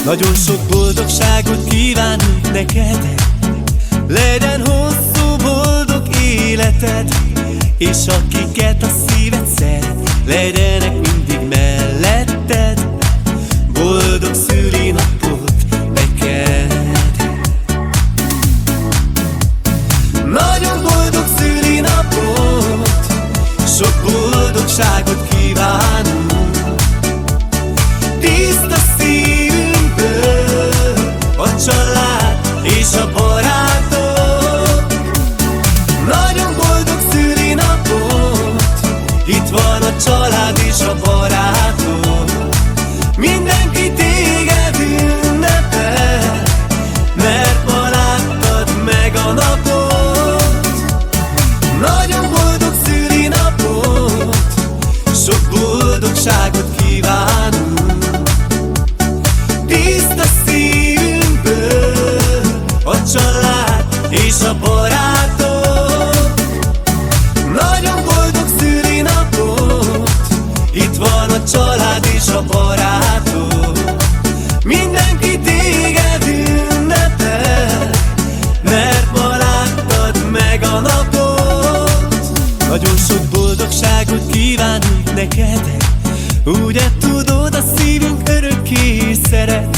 Nagyon sok boldogságot kívánunk neked, legyen hosszú, boldog életed, és akiket a szíved szeret, legyenek mindig melletted. Boldog szülinapot neked! Nagyon boldog szülinapot, sok boldogságot kívánunk, tiszta szívünkből a család és a barátok. Nagyon boldog szülinapot, itt van a család és a barátok. Mindenki téged ünnepel, mert ma láttad meg a napot. Nagyon boldog szülinapot, sok boldogságot kívánunk, tiszta szívünkből a család és a barátok. Nagyon boldog szülinapot, itt van a család és a barátok. Mindenki téged ünnepel, mert ma láttad meg a napot. Nagyon sok boldogságot kívánunk neked, ugye tudod, a szívünk örökké szeret,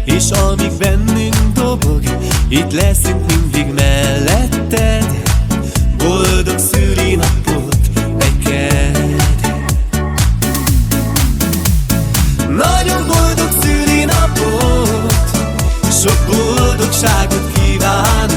és amíg bennünk dobog, itt leszünk mindig melletted. Boldog szülinapot neked! Nagyon boldog szülinapot, sok boldogságot kívánunk,